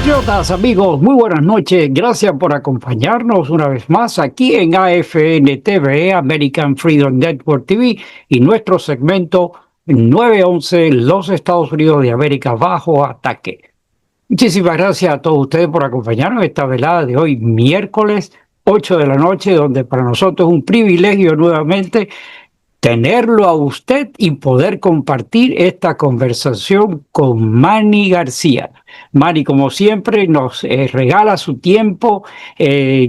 Patriotas, amigos, muy buenas noches. Gracias por acompañarnos una vez más aquí en AFN TV, American Freedom Network TV, y nuestro segmento 911, los Estados Unidos de América bajo ataque. Muchísimas gracias a todos ustedes por acompañarnos en esta velada de hoy, miércoles 8 de la noche, donde para nosotros es un privilegio nuevamente tenerlo a usted y poder compartir esta conversación con Manny García. Manny, como siempre, nos regala su tiempo,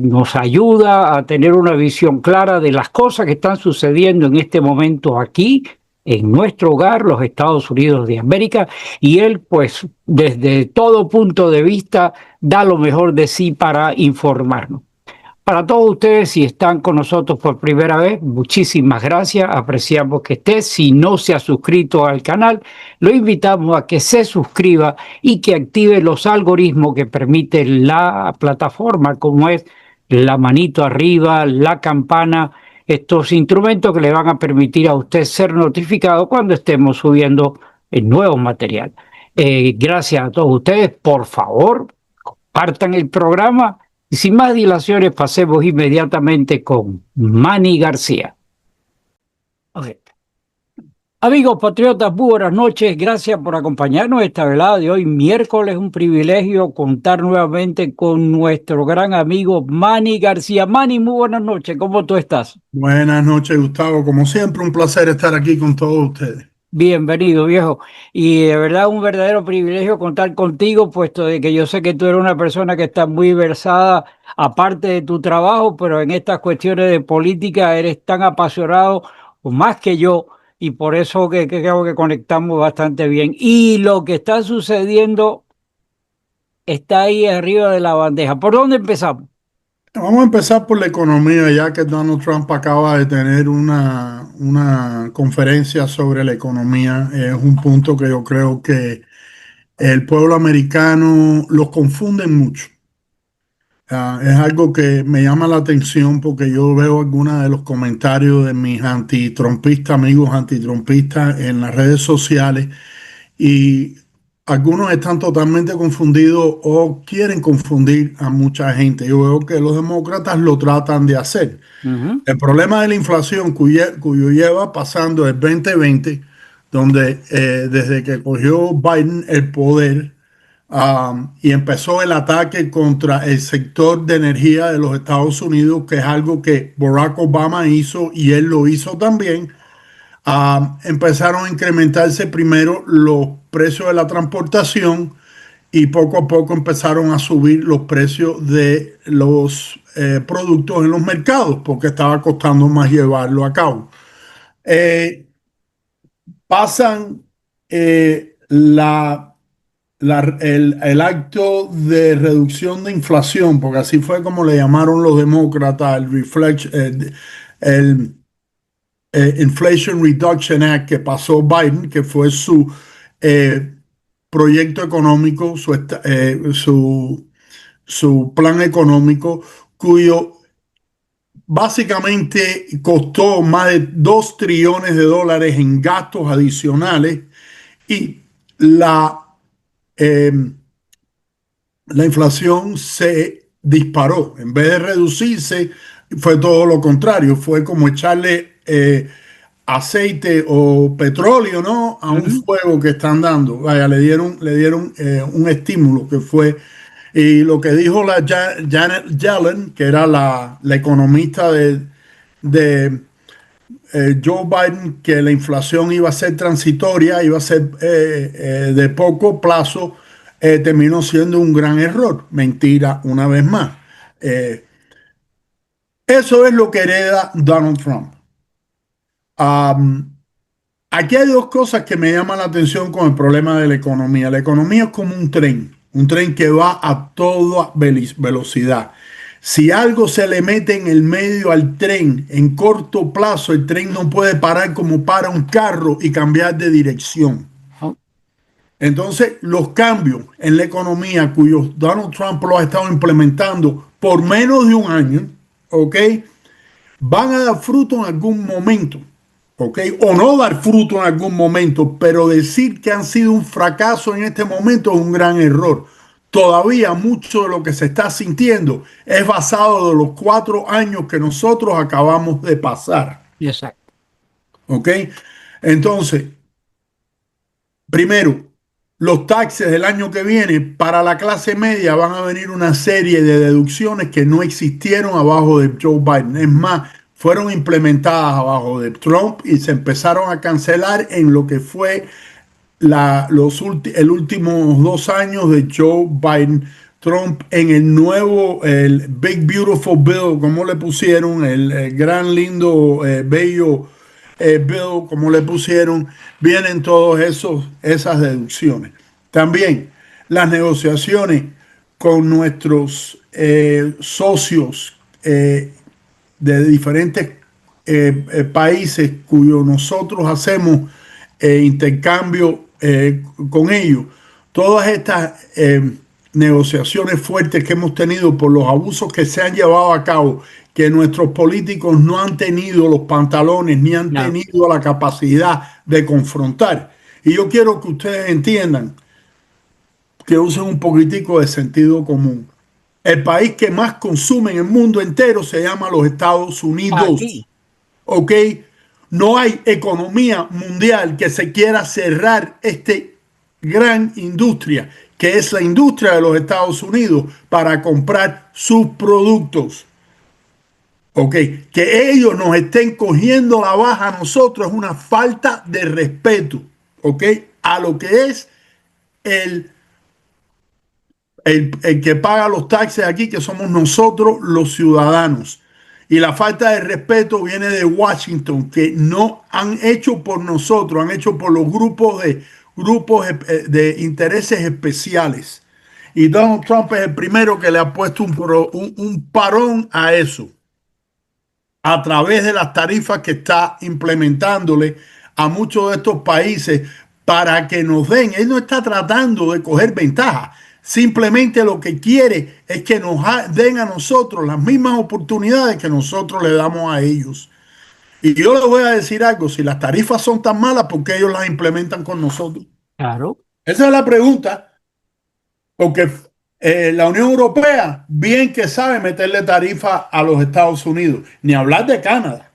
nos ayuda a tener una visión clara de las cosas que están sucediendo en este momento aquí, en nuestro hogar, los Estados Unidos de América, y él, pues, desde todo punto de vista, da lo mejor de sí para informarnos. Para todos ustedes, si están con nosotros por primera vez, muchísimas gracias, apreciamos que esté. Si no se ha suscrito al canal, lo invitamos a que se suscriba y que active los algoritmos que permite la plataforma, como es la manito arriba, la campana, estos instrumentos que le van a permitir a usted ser notificado cuando estemos subiendo el nuevo material. Gracias a todos ustedes, por favor, compartan el programa. Y sin más dilaciones, pasemos inmediatamente con Manny García. Okay. Amigos patriotas, muy buenas noches. Gracias por acompañarnos esta velada de hoy, miércoles. Un privilegio contar nuevamente con nuestro gran amigo Manny García. Manny, muy buenas noches. ¿Cómo tú estás? Buenas noches, Gustavo. Como siempre, un placer estar aquí con todos ustedes. Bienvenido, viejo. Y de verdad un verdadero privilegio contar contigo, puesto de que yo sé que tú eres una persona que está muy versada, aparte de tu trabajo, pero en estas cuestiones de política eres tan apasionado, o más que yo, y por eso que creo que conectamos bastante bien. Y lo que está sucediendo está ahí arriba de la bandeja. ¿Por dónde empezamos? Vamos a empezar por la economía, ya que Donald Trump acaba de tener una conferencia sobre la economía. Es un punto que yo creo que el pueblo americano los confunden mucho. Es algo que me llama la atención porque yo veo algunos de los comentarios de mis antitrumpistas, amigos antitrumpistas en las redes sociales, y algunos están totalmente confundidos o quieren confundir a mucha gente. Yo veo que los demócratas lo tratan de hacer. El problema de la inflación, cuyo lleva pasando el 2020, donde desde que cogió Biden el poder, y empezó el ataque contra el sector de energía de los Estados Unidos, que es algo que Barack Obama hizo y él lo hizo también. Empezaron a incrementarse primero los precios de la transportación y poco a poco empezaron a subir los precios de los productos en los mercados porque estaba costando más llevarlo a cabo. Pasan el acto de reducción de inflación, porque así fue como le llamaron los demócratas, el Inflation Reduction Act que pasó Biden, que fue su proyecto económico, su plan económico, cuyo básicamente costó más de $2 trillones en gastos adicionales, y la inflación se disparó. En vez de reducirse, fue todo lo contrario. Fue como echarle aceite o petróleo, ¿no?, a un fuego que están dando. Vaya, le dieron un estímulo que fue. Y lo que dijo la Janet Yellen, que era la economista de Joe Biden, que la inflación iba a ser transitoria, iba a ser de poco plazo, terminó siendo un gran error. Mentira, una vez más. Eso es lo que hereda Donald Trump. Aquí hay dos cosas que me llaman la atención con el problema de la economía. La economía es como un tren que va a toda velocidad. Si algo se le mete en el medio al tren, en corto plazo, el tren no puede parar como para un carro y cambiar de dirección. Entonces, los cambios en la economía, cuyos Donald Trump lo ha estado implementando por menos de un año, ¿ok?, van a dar fruto en algún momento, ¿ok?, o no dar fruto en algún momento, pero decir que han sido un fracaso en este momento es un gran error. todavía mucho de lo que se está sintiendo es basado de los 4 años que nosotros acabamos de pasar. Exacto. ¿Ok? Entonces, primero, los taxes del año que viene para la clase media van a venir una serie de deducciones que no existieron abajo de Joe Biden. Es más, fueron implementadas abajo de Trump y se empezaron a cancelar en lo que fue el últimos 2 años de Joe Biden. Trump en el nuevo, el Big Beautiful Bill, como le pusieron, el gran, lindo, bello bill, como le pusieron, vienen todos esas deducciones. También las negociaciones con nuestros socios de diferentes países cuyo nosotros hacemos intercambio con ellos. Todas estas negociaciones fuertes que hemos tenido por los abusos que se han llevado a cabo, que nuestros políticos no han tenido los pantalones ni han No. tenido la capacidad de confrontar. Y yo quiero que ustedes entiendan, que usen un poquitico de sentido común. El país que más consume en el mundo entero se llama los Estados Unidos. Aquí. ¿Ok? No hay economía mundial que se quiera cerrar esta gran industria, que es la industria de los Estados Unidos, para comprar sus productos. ¿Ok? Que ellos nos estén cogiendo la baja a nosotros es una falta de respeto. ¿Ok? A lo que es el el que paga los taxes aquí, que somos nosotros los ciudadanos. Y la falta de respeto viene de Washington, que no han hecho por nosotros, han hecho por los grupos de intereses especiales. Y Donald Trump es el primero que le ha puesto un parón a eso, a través de las tarifas que está implementándole a muchos de estos países para que nos den. Él no está tratando de coger ventaja. Simplemente lo que quiere es que nos den a nosotros las mismas oportunidades que nosotros le damos a ellos. Y yo les voy a decir algo, si las tarifas son tan malas, ¿por qué ellos las implementan con nosotros? Claro. Esa es la pregunta, porque la Unión Europea bien que sabe meterle tarifa a los Estados Unidos, ni hablar de Canadá.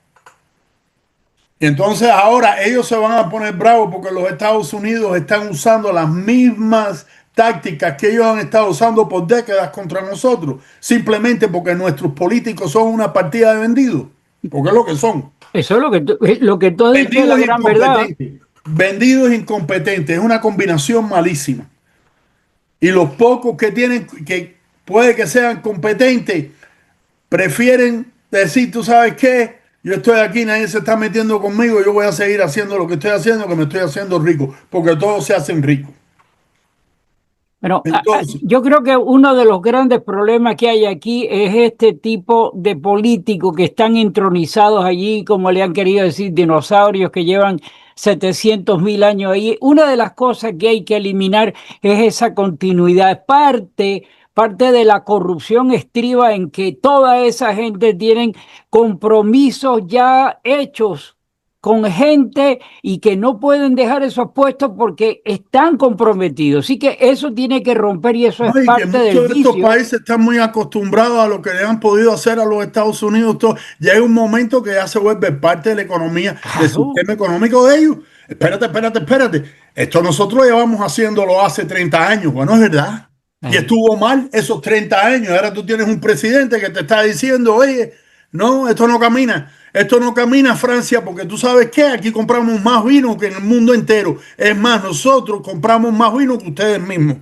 Y entonces ahora ellos se van a poner bravos porque los Estados Unidos están usando las mismas tácticas que ellos han estado usando por décadas contra nosotros, simplemente porque nuestros políticos son una partida de vendidos, porque es lo que son. Eso es lo que tú has dicho, es la Vendidos gran verdad. incompetentes. Vendidos incompetentes. Es una combinación malísima. Y los pocos que tienen, que puede que sean competentes, prefieren decir, tú sabes qué, yo estoy aquí, nadie se está metiendo conmigo, yo voy a seguir haciendo lo que estoy haciendo, que me estoy haciendo rico, porque todos se hacen ricos. Bueno, Entonces, yo creo que uno de los grandes problemas que hay aquí es este tipo de políticos que están entronizados allí, como le han querido decir, dinosaurios que llevan 700.000 años ahí. Una de las cosas que hay que eliminar es esa continuidad. Parte de la corrupción estriba en que toda esa gente tienen compromisos ya hechos con gente y que no pueden dejar esos puestos porque están comprometidos. Así que eso tiene que romper y eso es no, y que parte del muchos de estos vicio. países están muy acostumbrados a lo que le han podido hacer a los Estados Unidos. Ya hay un momento que ya se vuelve parte de la economía, del Claro. sistema económico de ellos. Espérate. Esto nosotros llevamos haciéndolo hace 30 años. Bueno, es verdad. Y estuvo mal esos 30 años. Ahora tú tienes un presidente que te está diciendo, oye, no, esto no camina. Esto no camina, Francia, porque tú sabes que aquí compramos más vino que en el mundo entero. Es más, nosotros compramos más vino que ustedes mismos.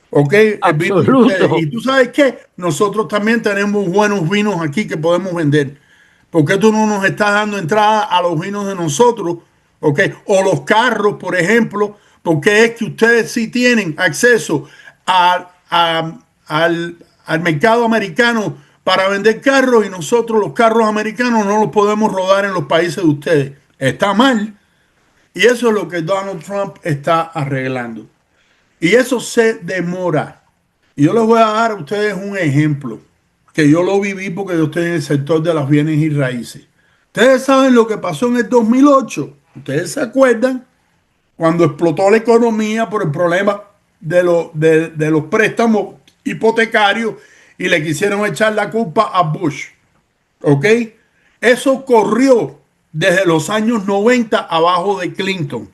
¿Ok? El vino de ustedes. Absoluto. Y tú sabes qué, nosotros también tenemos buenos vinos aquí que podemos vender. ¿Por qué tú no nos estás dando entrada a los vinos de nosotros? ¿Ok? O los carros, por ejemplo, porque es que ustedes sí tienen acceso al mercado americano para vender carros y nosotros los carros americanos no los podemos rodar en los países de ustedes. Está mal. Y eso es lo que Donald Trump está arreglando. Y eso se demora. Y yo les voy a dar a ustedes un ejemplo que yo lo viví porque yo estoy en el sector de los bienes y raíces. Ustedes saben lo que pasó en el 2008. Ustedes se acuerdan cuando explotó la economía por el problema de los préstamos hipotecario y le quisieron echar la culpa a Bush. ¿Ok? Eso corrió desde los años 90 abajo de Clinton.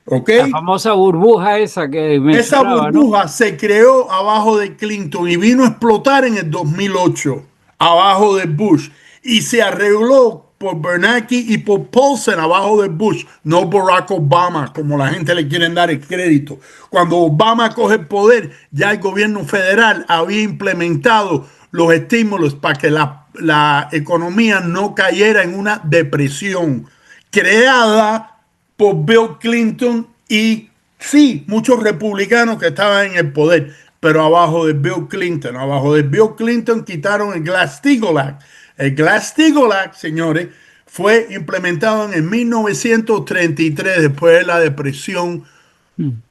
¿Ok? La famosa burbuja esa que Esa mencionaba, ¿no? burbuja se creó abajo de Clinton y vino a explotar en el 2008, abajo de Bush. Y se arregló por Bernanke y por Paulson abajo de Bush, no Barack Obama, como la gente le quiere dar el crédito. Cuando Obama coge el poder, ya el gobierno federal había implementado los estímulos para que la economía no cayera en una depresión creada por Bill Clinton y sí, muchos republicanos que estaban en el poder, pero abajo de Bill Clinton. Abajo de Bill Clinton quitaron el Glass-Steagall Act. El Glass-Steagall Act, señores, fue implementado en el 1933, después de la depresión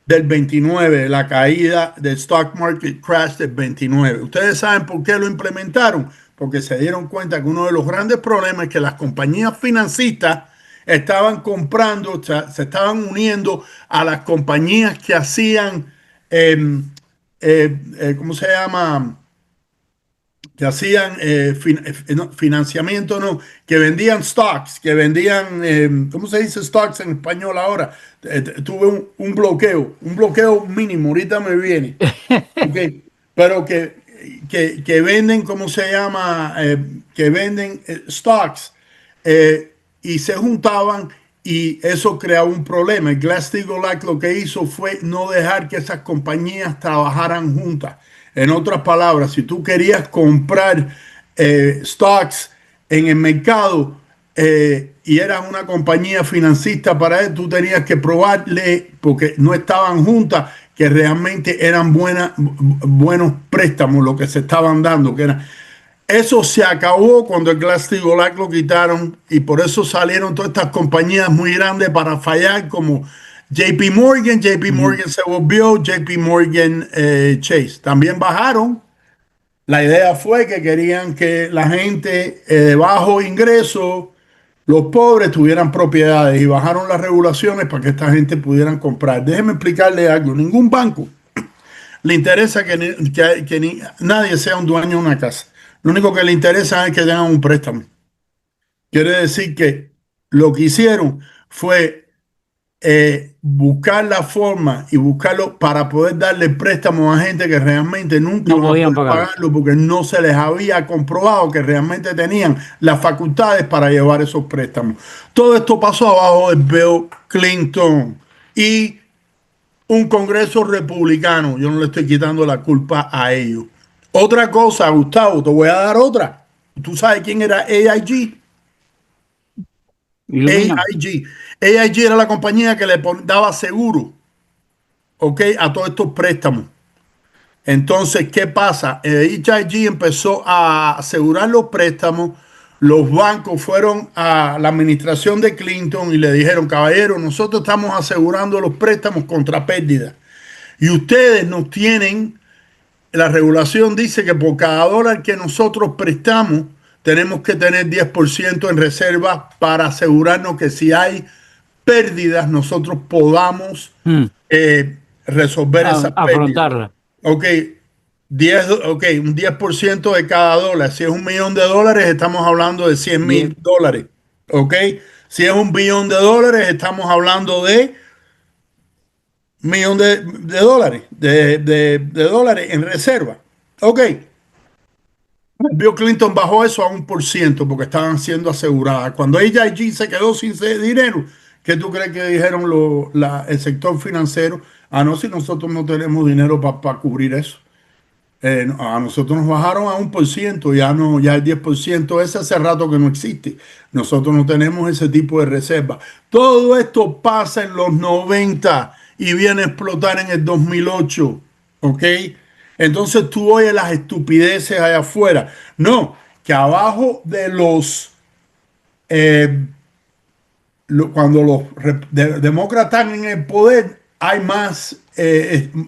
del 29, la caída del stock market crash del 29. Ustedes saben por qué lo implementaron, porque se dieron cuenta que uno de los grandes problemas es que las compañías financistas estaban comprando, o sea, se estaban uniendo a las compañías que hacían, ¿cómo se llama? Que hacían no, financiamiento, no, que vendían stocks, que vendían, ¿cómo se dice stocks en español ahora? Tuve un bloqueo mínimo, ahorita me viene. Okay. Pero que venden, ¿cómo se llama? Que venden stocks y se juntaban y eso creaba un problema. El Glass-Steagall Act lo que hizo fue no dejar que esas compañías trabajaran juntas. En otras palabras, si tú querías comprar stocks en el mercado y eras una compañía financista para él, tú tenías que probarle, porque no estaban juntas, que realmente eran buenos préstamos lo que se estaban dando. Eso se acabó cuando el Glass-Steagall Act lo quitaron y por eso salieron todas estas compañías muy grandes para fallar como JP Morgan. JP Morgan se volvió JP Morgan Chase. También bajaron. La idea fue que querían que la gente de bajo ingreso, los pobres, tuvieran propiedades y bajaron las regulaciones para que esta gente pudieran comprar. Déjeme explicarle algo. Ningún banco le interesa que nadie sea un dueño de una casa. Lo único que le interesa es que tengan un préstamo. Quiere decir que lo que hicieron fue buscar la forma y buscarlo para poder darle préstamo a gente que realmente nunca No iban a podían poder pagar. pagarlo porque no se les había comprobado que realmente tenían las facultades para llevar esos préstamos. Todo esto pasó abajo de Bill Clinton y un Congreso republicano. Yo no le estoy quitando la culpa a ellos. Otra cosa, Gustavo, te voy a dar otra. ¿Tú sabes quién era AIG? Ilumina. AIG. AIG era la compañía que le daba seguro, ¿ok? A todos estos préstamos. Entonces, ¿qué pasa? AIG empezó a asegurar los préstamos. Los bancos fueron a la administración de Clinton y le dijeron, caballero, nosotros estamos asegurando los préstamos contra pérdida. Y ustedes nos tienen, la regulación dice que por cada dólar que nosotros prestamos, tenemos que tener 10% en reserva para asegurarnos que si hay pérdidas, nosotros podamos resolver esas pérdidas. Afrontarla. Ok, un 10% de cada dólar. Si es $1.000.000, estamos hablando de Bien. $100.000. Ok, si es $1.000.000, estamos hablando de $1.000.000 de dólares en reserva. Ok, Bill Clinton bajó eso a 1% porque estaban siendo aseguradas. Cuando ella allí se quedó sin dinero, ¿qué tú crees que dijeron el sector financiero? Ah, no, si nosotros no tenemos dinero para cubrir eso. A nosotros nos bajaron a 1%, ya no, ya el 10% ese hace rato que no existe. Nosotros no tenemos ese tipo de reserva. Todo esto pasa en los 90 y viene a explotar en el 2008, ¿ok? Entonces tú oyes las estupideces allá afuera. No, que abajo de eh, cuando los demócratas están en el poder, hay más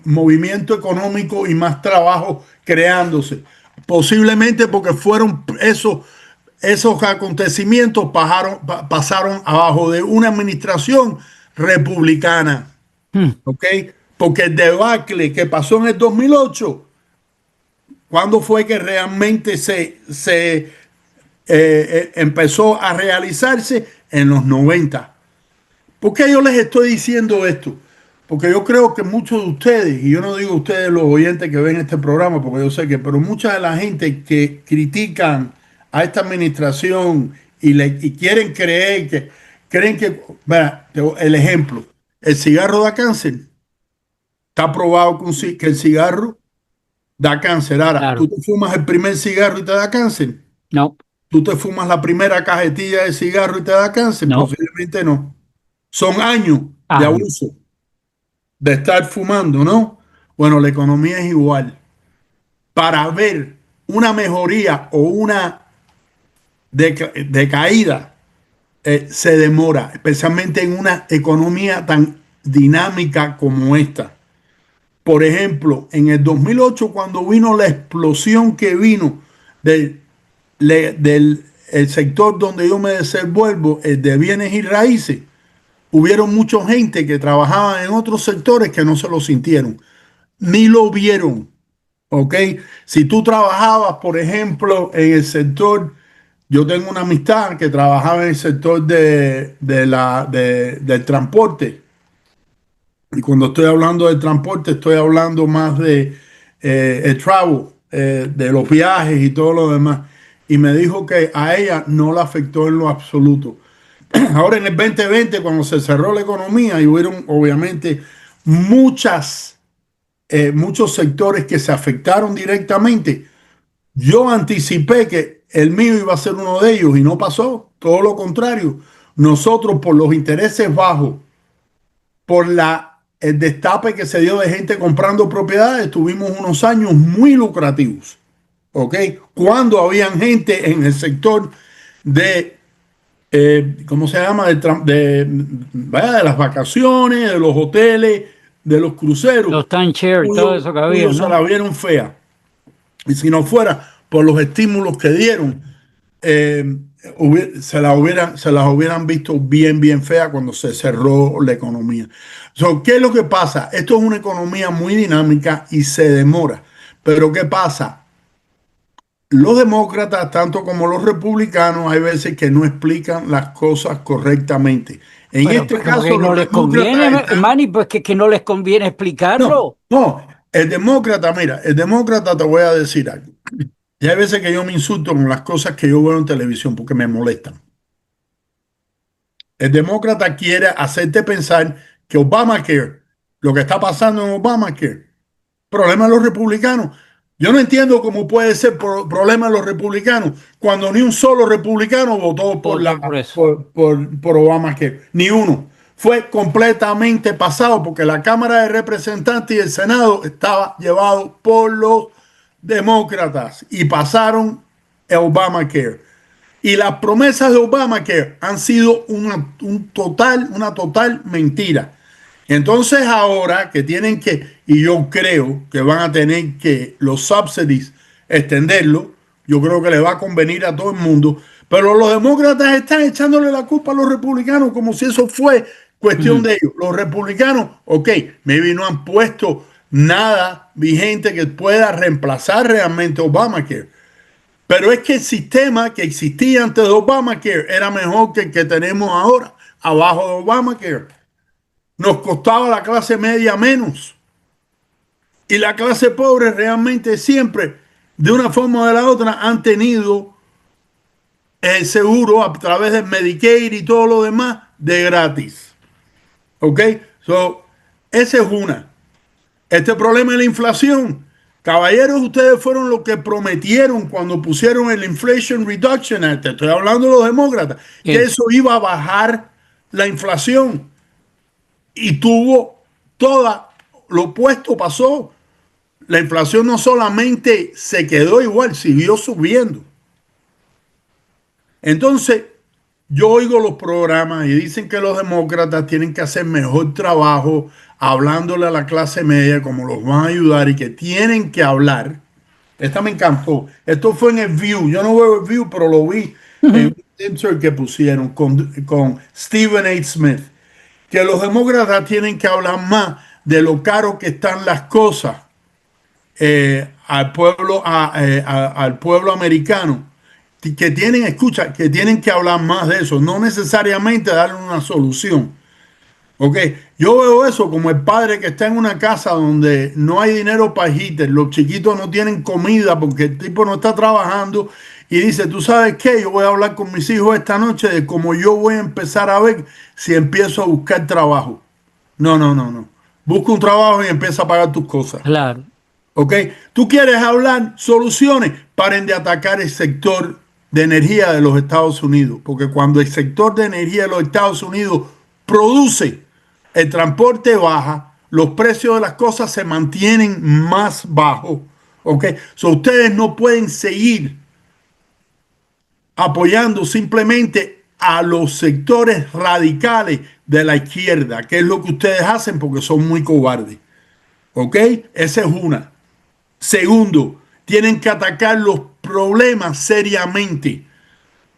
movimiento económico y más trabajo creándose. Posiblemente porque fueron esos acontecimientos pasaron abajo de una administración republicana. ¿Ok? Porque el debacle que pasó en el 2008 ¿Cuándo fue que realmente empezó a realizarse? En los 90. ¿Por qué yo les estoy diciendo esto? Porque yo creo que muchos de ustedes, y yo no digo ustedes los oyentes que ven este programa, porque yo sé que, pero mucha de la gente que critican a esta administración y quieren creer que, creen que, mira, el ejemplo, el cigarro da cáncer. Está probado que el cigarro da cáncer. Ahora, tú Claro. te fumas el primer cigarro y te da cáncer. No, Tú te fumas la primera cajetilla de cigarro y te da cáncer. no. Posiblemente no. Son años de Años. abuso, de estar fumando, ¿no? Bueno, la economía es igual. Para ver una mejoría o una decaída, se demora, especialmente en una economía tan dinámica como esta. Por ejemplo, en el 2008, cuando vino la explosión que vino del, del el sector donde yo me desenvuelvo, el de bienes y raíces, hubieron mucha gente que trabajaba en otros sectores que no se lo sintieron, ni lo vieron. ¿Ok? Si tú trabajabas, por ejemplo, en el sector, yo tengo una amistad que trabajaba en el sector del transporte. Y cuando estoy hablando de transporte, estoy hablando más de el travel, de los viajes y todo lo demás. Y me dijo que a ella no la afectó en lo absoluto. Ahora en el 2020, cuando se cerró la economía y hubieron obviamente muchos sectores que se afectaron directamente, yo anticipé que el mío iba a ser uno de ellos y no pasó. Todo lo contrario. Nosotros por los intereses bajos, por el destape que se dio de gente comprando propiedades, tuvimos unos años muy lucrativos. ¿Ok? Cuando habían gente en el sector de ¿cómo se llama? Vaya, de las vacaciones, de los hoteles, de los cruceros, Los timeshare y todo eso que había, cuyos se la ¿no? vieron fea. Y si no fuera por los estímulos que dieron, se las hubieran visto bien, bien fea cuando se cerró la economía. So, ¿qué es lo que pasa? Esto es una economía muy dinámica y se demora. Pero ¿qué pasa? Los demócratas, tanto como los republicanos, hay veces que no explican las cosas correctamente. En Pero este porque, porque caso, no los les demócratas conviene, están... Manny, pues que no les conviene No, explicarlo. no, el demócrata, mira, el demócrata te voy a decir algo. Y hay veces que yo me insulto con las cosas que yo veo en televisión porque me molestan. El demócrata quiere hacerte pensar que Obamacare, lo que está pasando en Obamacare, problema de los republicanos. Yo no entiendo cómo puede ser problema de los republicanos cuando ni un solo republicano votó Votó por eso. por Obamacare. Ni uno. Fue completamente pasado porque la Cámara de Representantes y el Senado estaba llevado por los demócratas y pasaron el Obamacare. Y las promesas de Obamacare han sido una total mentira. Entonces ahora que tienen que, y yo creo que van a tener que los subsidies extenderlo, yo creo que le va a convenir a todo el mundo, pero los demócratas están echándole la culpa a los republicanos como si eso fue cuestión Ujú. de ellos. Los republicanos, ok, maybe no han puesto nada vigente que pueda reemplazar realmente Obamacare, pero es que el sistema que existía antes de Obamacare era mejor que el que tenemos ahora, abajo de Obamacare. Nos costaba la clase media menos. Y la clase pobre realmente siempre, de una forma o de la otra, han tenido el seguro a través del Medicaid y todo lo demás de gratis. ¿Ok? So, esa es una. Este problema de la inflación. Caballeros, ustedes fueron los que prometieron cuando pusieron el Inflation Reduction Act, estoy hablando de los demócratas, que Sí. eso iba a bajar la inflación. Y tuvo toda lo opuesto pasó. La inflación no solamente se quedó igual, siguió subiendo. Entonces, yo oigo los programas y dicen que los demócratas tienen que hacer mejor trabajo hablándole a la clase media, cómo los van a ayudar y que tienen que hablar. Esta me encantó. Esto fue en el View. Yo no veo el View, pero lo vi en Ujú. un insert que pusieron con Stephen A. Smith. Que los demócratas tienen que hablar más de lo caro que están las cosas al pueblo americano que tienen, escucha, que tienen que hablar más de eso, no necesariamente darle una solución. Ok, yo veo eso como el padre que está en una casa donde no hay dinero para heater, los chiquitos no tienen comida porque el tipo no está trabajando y dice, ¿tú sabes qué? Yo voy a hablar con mis hijos esta noche de cómo yo voy a empezar a ver si empiezo a buscar trabajo. No, no, no, no. Busca un trabajo y empieza a pagar tus cosas. Claro. ¿Ok? Tú quieres hablar soluciones, paren de atacar el sector de energía de los Estados Unidos, porque cuando el sector de energía de los Estados Unidos produce, el transporte baja, los precios de las cosas se mantienen más bajos. ¿Ok? So, ustedes no pueden seguir apoyando simplemente a los sectores radicales de la izquierda, que es lo que ustedes hacen porque son muy cobardes. ¿Ok? Esa es una. Segundo, tienen que atacar los problemas seriamente,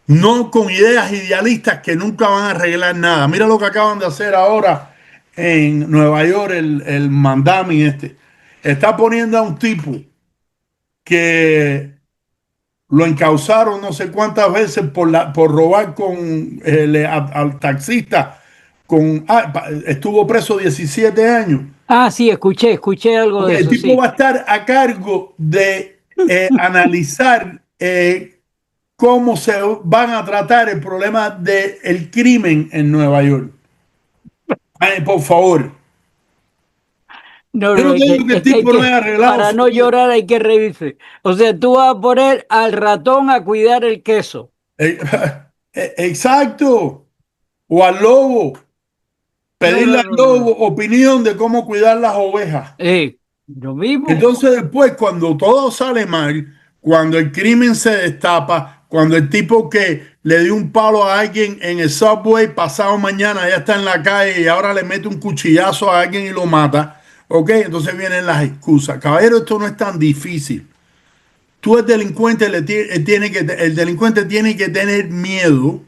no con ideas idealistas que nunca van a arreglar nada. Mira lo que acaban de hacer ahora en Nueva York, el Mandami este. Está poniendo a un tipo que lo encausaron no sé cuántas veces por robar al taxista. Estuvo preso 17 años. Ah, sí, escuché algo Ok, de el eso, tipo sí. va a estar a cargo de analizar cómo se van a tratar el problema del crimen en Nueva York. Ay, por favor. No, Yo no, no te digo que el es que hay tipo no haya que, arreglado para su no vida. llorar hay que reírse. O sea, tú vas a poner al ratón a cuidar el queso. Eh, exacto. O al lobo. No, Pedirle no, al no, no, lobo no. opinión de cómo cuidar las ovejas. Lo mismo. Entonces después, cuando todo sale mal, cuando el crimen se destapa, cuando el tipo que le dio un palo a alguien en el subway, pasado mañana ya está en la calle y ahora le mete un cuchillazo a alguien y lo mata, ¿ok? Entonces vienen las excusas. Caballero, esto no es tan difícil. Tú el delincuente, el delincuente tiene que tener miedo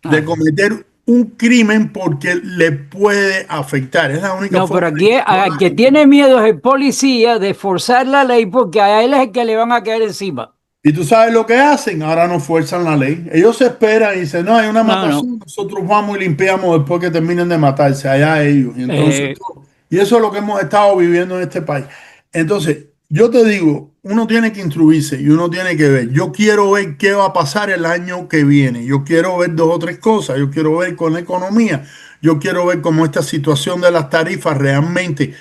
de Ah. cometer un crimen porque le puede afectar. Es la única No, pero forma de aquí al que controlarlo. tiene miedo es el policía de forzar la ley porque a él es el que le van a caer encima. Y tú sabes lo que hacen, ahora no fuerzan la ley. Ellos se esperan y dicen, no, hay una No, no. matazón, nosotros vamos y limpiamos después que terminen de matarse, allá ellos. Y entonces, Eh, y eso es lo que hemos estado viviendo en este país. Entonces, yo te digo, uno tiene que instruirse y uno tiene que ver. Yo quiero ver qué va a pasar el año que viene. Yo quiero ver dos o tres cosas. Yo quiero ver con la economía. Yo quiero ver cómo esta situación de las tarifas realmente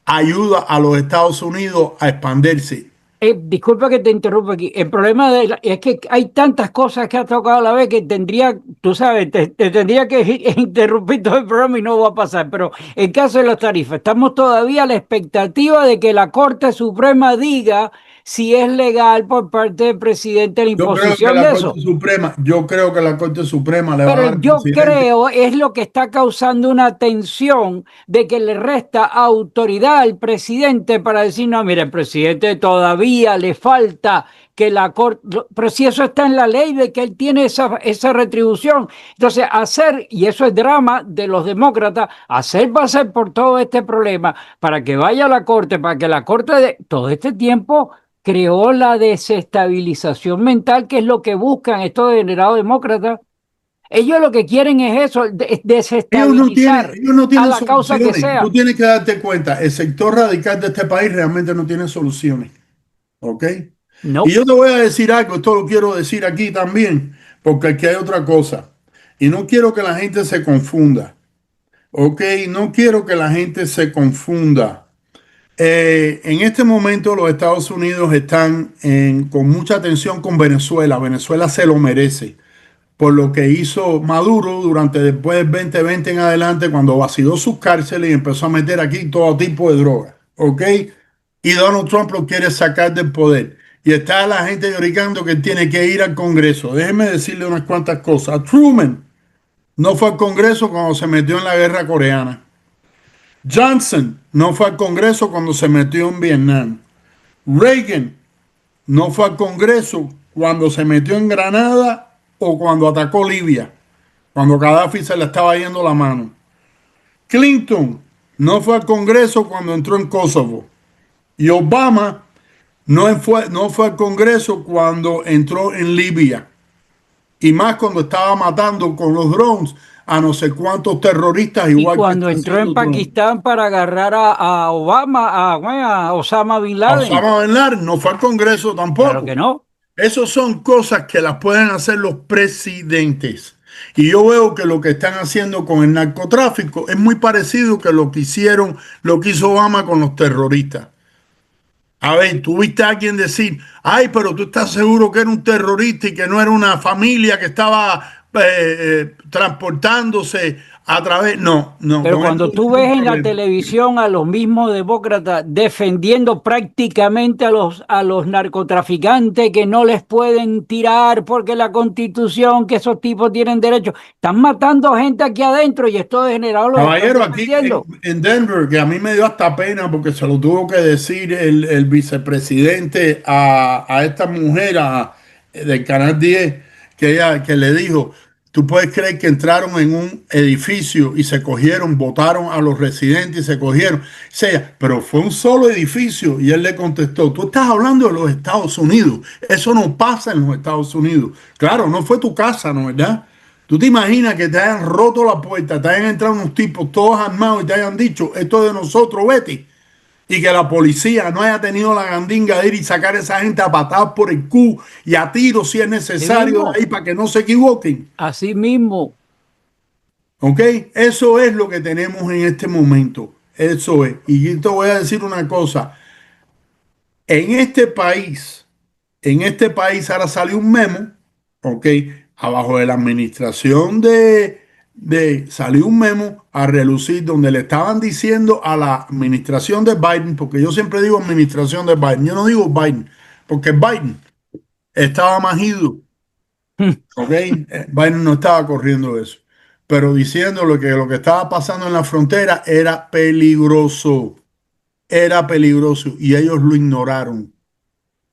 ayuda a los Estados Unidos a expandirse. disculpa que te interrumpa aquí. El problema es que hay tantas cosas que has tocado a la vez que tendría, tú sabes, te tendría que interrumpir todo el programa y no va a pasar. Pero en caso de las tarifas, estamos todavía a la expectativa de que la Corte Suprema diga si es legal por parte del presidente la imposición de eso. Yo creo que la Corte Suprema le va a Pero dar al yo presidente. creo es lo que está causando una tensión de que le resta autoridad al presidente para decir, no, mire, el presidente todavía le falta que la corte, pero si eso está en la ley de que él tiene esa retribución. Entonces, hacer, y eso es drama de los demócratas, hacer pasar por todo este problema para que vaya a la corte, para que la corte de todo este tiempo creó la desestabilización mental, que es lo que buscan estos degenerados demócratas. Ellos lo que quieren es eso, desestabilizar Ellos no a tienen la causa que soluciones. Tú sea. tienes que darte cuenta, el sector radical de este país realmente no tiene soluciones. ¿Ok? Y No, yo te voy a decir algo, esto lo quiero decir aquí también, porque aquí hay otra cosa. Y no quiero que la gente se confunda. ¿Ok? No quiero que la gente se confunda. En este momento los Estados Unidos están con mucha tensión con Venezuela. Venezuela se lo merece por lo que hizo Maduro durante después del 2020 en adelante, cuando vació sus cárceles y empezó a meter aquí todo tipo de drogas. ¿Ok? Y Donald Trump lo quiere sacar del poder. Y está la gente llorando que él tiene que ir al Congreso. Déjeme decirle unas cuantas cosas. Truman no fue al Congreso cuando se metió en la guerra coreana. Johnson no fue al Congreso cuando se metió en Vietnam. Reagan no fue al Congreso cuando se metió en Granada o cuando atacó Libia, cuando Gaddafi se le estaba yendo la mano. Clinton no fue al Congreso cuando entró en Kosovo. Y Obama no fue al Congreso cuando entró en Libia. Y más cuando estaba matando con los drones a no sé cuántos terroristas, Y igual que cuando está entró en haciendo Trump. Pakistán para agarrar a Obama, bueno, a Osama Bin A Laden. Osama Bin Laden no fue al Congreso Claro que tampoco. no. Esas son cosas que las pueden hacer los presidentes. Y yo veo que lo que están haciendo con el narcotráfico es muy parecido que lo que hicieron, lo que hizo Obama con los terroristas. A ver, tú viste a alguien decir, ay, pero tú estás seguro que era un terrorista y que no era una familia que estaba transportándose a través. No, no, Pero con eso cuando no tú hay ves en la problema. televisión a los mismos demócratas defendiendo prácticamente a los narcotraficantes que no les pueden tirar porque la constitución, que esos tipos tienen derecho, están matando gente aquí adentro y estos degenerados los están Caballero, aquí defendiendo. en Denver, que a mí me dio hasta pena porque se lo tuvo que decir el vicepresidente a esta mujer del Canal 10, que le dijo, tú puedes creer que entraron en un edificio y se cogieron, votaron a los residentes y se cogieron. O sea, pero fue un solo edificio y él le contestó, tú estás hablando de los Estados Unidos, eso no pasa en los Estados Unidos. Claro, no fue tu casa, ¿no es verdad? ¿Tú te imaginas que te hayan roto la puerta, te hayan entrado unos tipos todos armados y te hayan dicho, esto es de nosotros, vete? Y que la policía no haya tenido la gandinga de ir y sacar a esa gente a patadas por el cu y a tiros si es Así necesario de mismo, ahí para que no se equivoquen. así mismo. ¿Ok? Eso es lo que tenemos en este momento. Eso es. Y yo te voy a decir una cosa. En este país, en este país ahora salió un memo, ¿ok? Abajo de la administración salió un memo a relucir donde le estaban diciendo a la administración de Biden, porque yo siempre digo administración de Biden, yo no digo Biden, porque Biden estaba más ido, ¿ok? Biden no estaba corriendo eso, pero diciéndole que lo que estaba pasando en la frontera era peligroso y ellos lo ignoraron.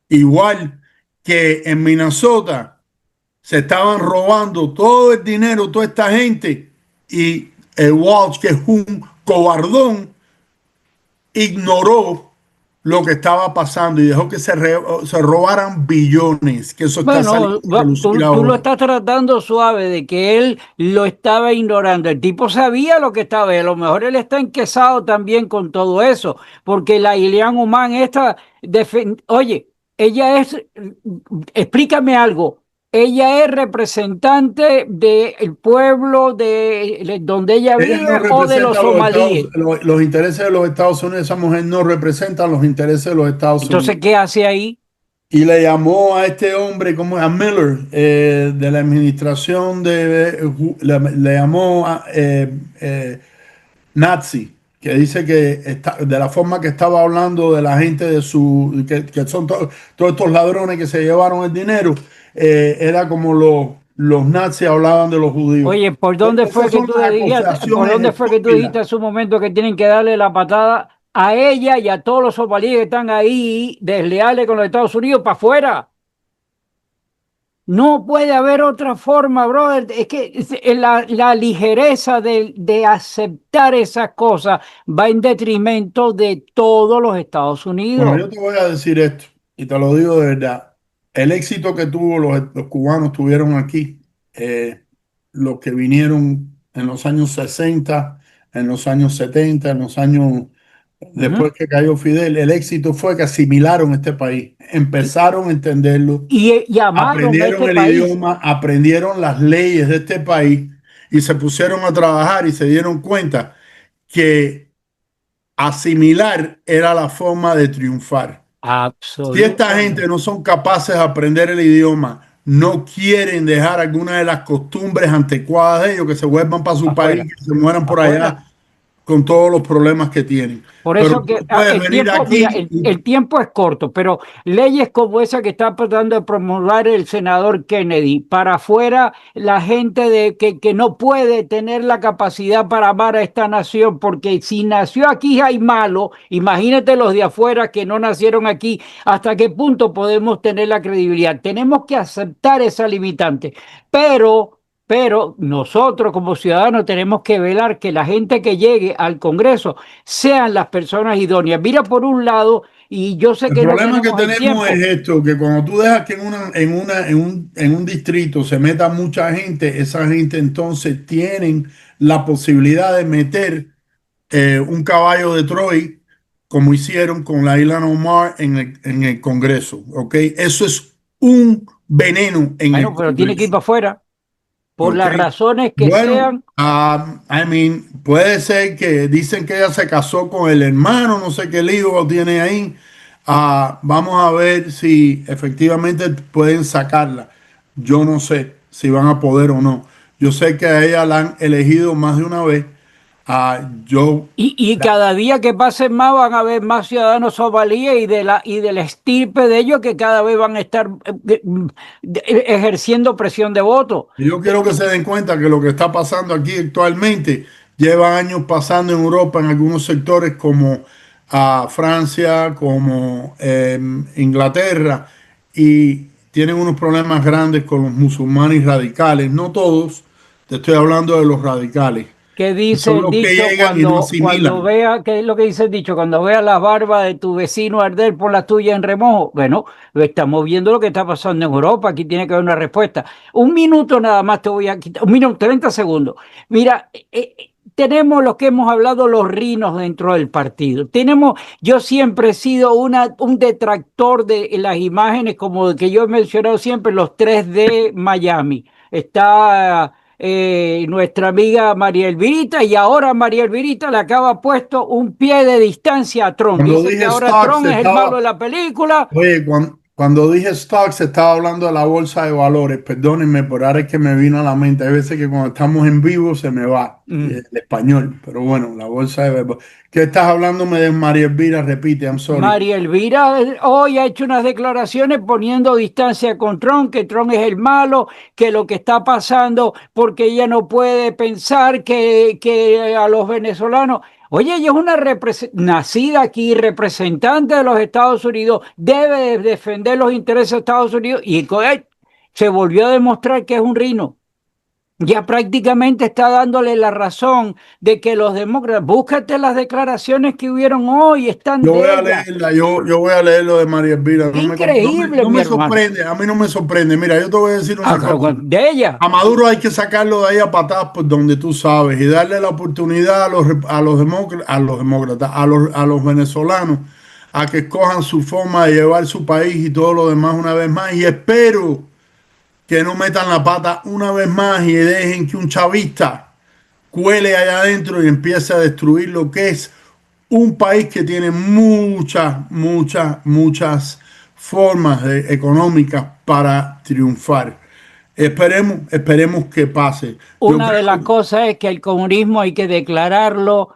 Igual que en Minnesota se estaban robando todo el dinero, toda esta gente, y el Walsh, que es un cobardón, ignoró lo que estaba pasando y dejó que se robaran billones, que eso está saliendo Bueno, a relucir tú lo ahora. estás tratando suave de que él lo estaba ignorando. El tipo sabía lo que estaba, y a lo mejor él está enquesado también con todo eso, porque la Ilian Humán esta, oye, ella es, explícame algo, ella es representante del pueblo de donde ella Ella vive no o de los representa somalíes. los intereses de los Estados Unidos, esa mujer no representa los intereses de los Estados Entonces, Unidos. ¿qué hace ahí? Y le llamó a este hombre, como a Miller, de la administración le llamó nazi, que dice que de la forma que estaba hablando de la gente que son todos estos ladrones que se llevaron el dinero, era como los nazis hablaban de los judíos. Oye, ¿por dónde fue Esas que son tú las dijiste, por acusaciones dónde fue que tú dijiste estúpidas. en su momento que tienen que darle la patada a ella y a todos los somalíes que están ahí desleales con los Estados Unidos para afuera? No puede haber otra forma, brother. Es que la ligereza de aceptar esas cosas va en detrimento de todos los Estados Bueno, Unidos. yo te voy a decir esto, y te lo digo de verdad. El éxito que tuvo los cubanos tuvieron aquí, los que vinieron en los años 60, en los años 70, en los años Ujú. después que cayó Fidel, el éxito fue que asimilaron este país, Y, empezaron a entenderlo, y amaron a aprendieron este el país. idioma, aprendieron las leyes de este país y se pusieron a trabajar y se dieron cuenta que asimilar era la forma de triunfar. Si esta gente Absolutamente. no son capaces de aprender el idioma, no quieren dejar alguna de las costumbres anticuadas de ellos, que se vuelvan para su país, Afuera, que se mueran por afuera. allá con todos los problemas que tienen. Por Pero eso tú que no puedes el venir tiempo, mira, aquí y el tiempo es corto, pero leyes como esa que está tratando de promulgar el senador Kennedy para afuera, la gente que no puede tener la capacidad para amar a esta nación, porque si nació aquí hay malo, imagínate los de afuera que no nacieron aquí, ¿hasta qué punto podemos tener la credibilidad? Tenemos que aceptar esa limitante, pero... Pero nosotros como ciudadanos tenemos que velar que la gente que llegue al Congreso sean las personas idóneas. Mira, por un lado, y yo sé El que no problema que tenemos el tenemos tiempo. es esto, que cuando tú dejas que en un distrito se meta mucha gente, esa gente entonces tienen la posibilidad de meter un caballo de Troy, como hicieron con la isla Omar en el Congreso, ¿ok? Eso es un veneno en el Bueno, pero tiene que ir Congreso, para afuera, por ¿ok? las razones que Bueno, sean. I mean, puede ser que dicen que ella se casó con el hermano, no sé qué lío tiene ahí. Vamos a ver si efectivamente pueden sacarla. Yo no sé si van a poder o no. Yo sé que a ella la han elegido más de una vez. Yo Y cada día que pasen más van a haber más ciudadanos somalíes y de la estirpe de ellos que cada vez van a estar ejerciendo presión de voto. Yo quiero que se den cuenta que lo que está pasando aquí actualmente lleva años pasando en Europa en algunos sectores como Francia, como Inglaterra, y tienen unos problemas grandes con los musulmanes radicales. No todos, te estoy hablando de los radicales, ¿Qué que dice son el los que dicho llegan y no cuando asimilan. vea, qué es lo que dice el dicho? Cuando vea las barbas de tu vecino arder por la tuya en remojo. Bueno, estamos viendo lo que está pasando en Europa. Aquí tiene que haber una respuesta. Un minuto nada más te voy a quitar. Un minuto, 30 segundos. Mira, tenemos lo que hemos hablado, los rinos dentro del partido. Yo siempre he sido un detractor de las imágenes, como que yo he mencionado siempre, los 3D Miami. Está nuestra amiga María Elvirita, y ahora María Elvirita le acaba puesto un pie de distancia a Trump. Cuando Dice que dije ahora stocks, Trump es el malo de estaba, la película. Oye, cuando dije stocks estaba hablando de la bolsa de valores. Perdónenme, por ahora es que me vino a la mente. Hay veces que cuando estamos en vivo se me va Mm. el español, pero bueno, la bolsa de valores. ¿Qué estás hablándome de María Elvira? Repite, I'm sorry. María Elvira hoy ha hecho unas declaraciones poniendo distancia con Trump, que Trump es el malo, que lo que está pasando, porque ella no puede pensar que a los venezolanos. Oye, ella es una nacida aquí, representante de los Estados Unidos, debe de defender los intereses de Estados Unidos y se volvió a demostrar que es un rino. Ya prácticamente está dándole la razón de que los demócratas, búscate las declaraciones que hubieron hoy, están Yo voy de a ella. leerla, yo voy a leer lo de María Elvira. Increíble, No mi me hermano. sorprende, a mí no me sorprende. Mira, yo te voy a decir Ah, una claro, cosa. de ella. A Maduro hay que sacarlo de ahí a patadas por donde tú sabes y darle la oportunidad a los demócratas, a los venezolanos a que escojan su forma de llevar su país y todo lo demás una vez más. Y espero que no metan la pata una vez más y dejen que un chavista cuele allá adentro y empiece a destruir lo que es un país que tiene muchas formas económicas para triunfar. Esperemos que pase. Yo Una de las creo, cosas es que el comunismo hay que declararlo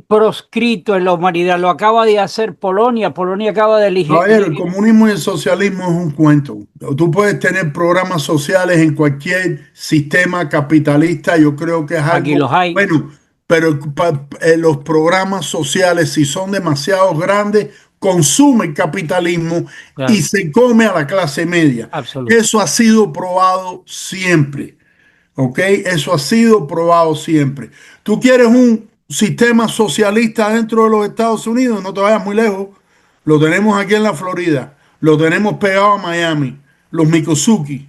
proscrito en la humanidad. Lo acaba de hacer Polonia. Polonia acaba de elegir. caballero, el comunismo y el socialismo es un cuento. Tú puedes tener programas sociales en cualquier sistema capitalista. Yo creo que es Aquí algo los hay. bueno, pero los programas sociales, si son demasiado grandes, consume el capitalismo y Claro, se come a la clase media. absoluto. Eso ha sido probado siempre. ¿Ok? Eso ha sido probado siempre. ¿Tú quieres un sistema socialista dentro de los Estados Unidos? No te vayas muy lejos. Lo tenemos aquí en la Florida. Lo tenemos pegado a Miami. Los Mikosuki.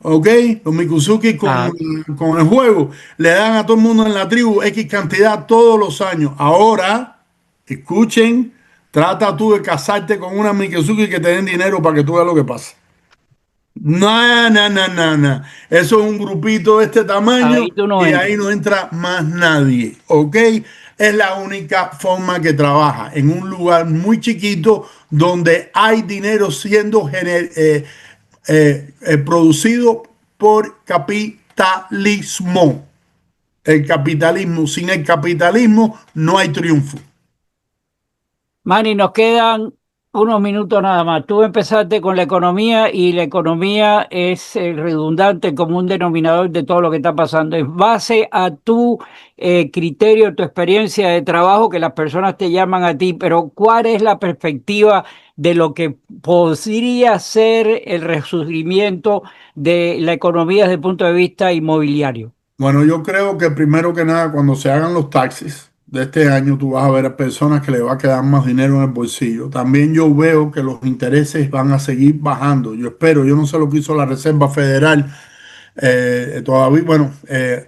¿Ok? Los Mikosuki Ah, con el juego le dan a todo el mundo en la tribu X cantidad todos los años. Ahora, escuchen, trata tú de casarte con una Mikosuki que te den dinero para que tú veas lo que pasa. No, no, no, no, no. Eso es un grupito de este tamaño ahí tú no y ahí entras. no entra más nadie, ¿ok? Es la única forma que trabaja en un lugar muy chiquito donde hay dinero siendo producido por capitalismo. El capitalismo, sin el capitalismo no hay triunfo. Manny, nos quedan unos minutos nada más. Tú empezaste con la economía y la economía es redundante como un denominador de todo lo que está pasando. En base a tu criterio, tu experiencia de trabajo, que las personas te llaman a ti, pero ¿cuál es la perspectiva de lo que podría ser el resurgimiento de la economía desde el punto de vista inmobiliario? Bueno, yo creo que primero que nada, cuando se hagan los taxis, de este año tú vas a ver a personas que le va a quedar más dinero en el bolsillo. También yo veo que los intereses van a seguir bajando. Yo espero, yo no sé lo que hizo la Reserva Federal. Todavía, bueno,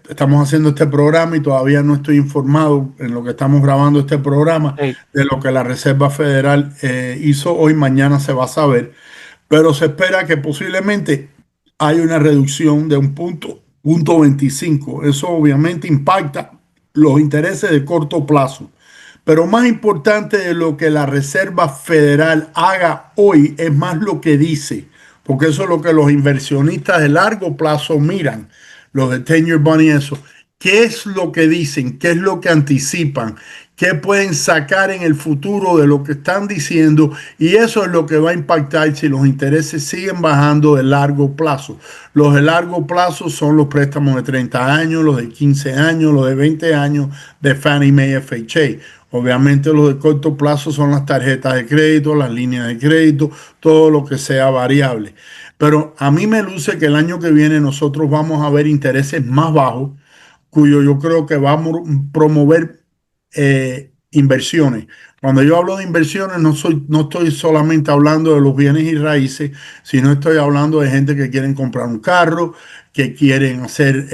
estamos haciendo este programa y todavía no estoy informado en lo que estamos grabando este programa Sí. de lo que la Reserva Federal hizo hoy. Mañana se va a saber, pero se espera que posiblemente hay una reducción de un punto 25. Eso obviamente impacta los intereses de corto plazo. Pero más importante de lo que la Reserva Federal haga hoy es más lo que dice, porque eso es lo que los inversionistas de largo plazo miran, los de 10-year bond y eso. ¿Qué es lo que dicen? ¿Qué es lo que anticipan? ¿Qué pueden sacar en el futuro de lo que están diciendo? Y eso es lo que va a impactar si los intereses siguen bajando de largo plazo. Los de largo plazo son los préstamos de 30 años, los de 15 años, los de 20 años de Fannie Mae FHA. Obviamente los de corto plazo son las tarjetas de crédito, las líneas de crédito, todo lo que sea variable. Pero a mí me luce que el año que viene nosotros vamos a ver intereses más bajos, cuyo yo creo que va a promover inversiones. Cuando yo hablo de inversiones, no estoy solamente hablando de los bienes y raíces, sino estoy hablando de gente que quieren comprar un carro, que quieren hacer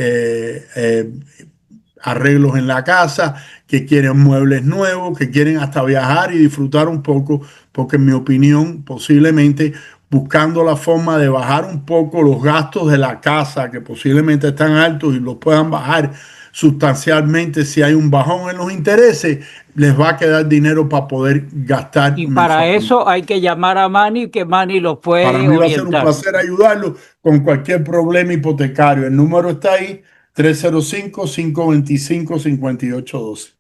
arreglos en la casa, que quieren muebles nuevos, que quieren hasta viajar y disfrutar un poco, porque en mi opinión, posiblemente buscando la forma de bajar un poco los gastos de la casa, que posiblemente están altos y los puedan bajar sustancialmente si hay un bajón en los intereses, les va a quedar dinero para poder gastar Y para mensualmente. eso hay que llamar a Manny, que Manny los Para puede mí va a ser un orientar. placer ayudarlo con cualquier problema hipotecario. El número está ahí, 305-525-5812.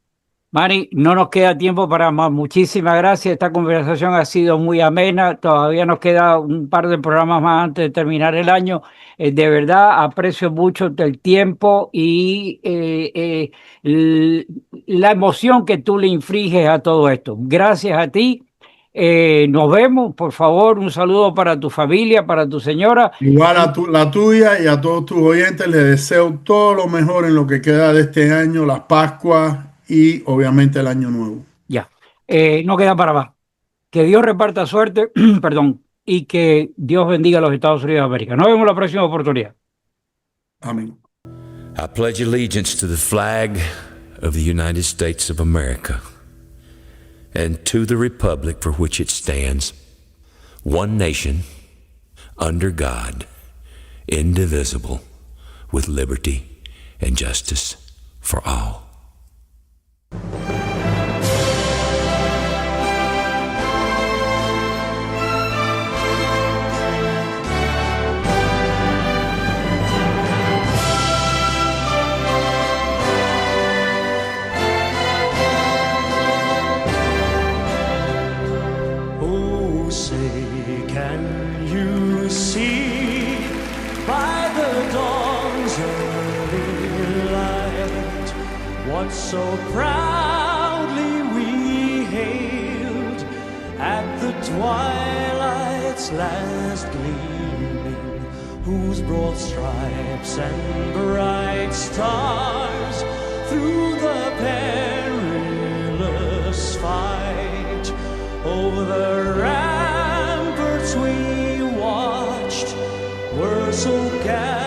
Manny, no nos queda tiempo para más. Muchísimas gracias. Esta conversación ha sido muy amena. Todavía nos queda un par de programas más antes de terminar el año. De verdad, aprecio mucho el tiempo y la emoción que tú le infliges a todo esto. Gracias a ti. Nos vemos. Por favor, un saludo para tu familia, para tu señora. Igual a la tuya y a todos tus oyentes les deseo todo lo mejor en lo que queda de este año, las Pascuas y obviamente el Año Nuevo. Ya, no queda para más. Que Dios reparta suerte, perdón, y que Dios bendiga a los Estados Unidos de América. Nos vemos en la próxima oportunidad. Amén. I pledge allegiance to the flag of the United States of America and to the republic for which it stands, one nation, under God, indivisible, with liberty and justice for all. Oh, say, can you see by the dawn's early light what so proudly we hailed at the twilight's last gleaming, whose broad stripes and bright stars through the perilous fight over the ramparts we watched were so gallant.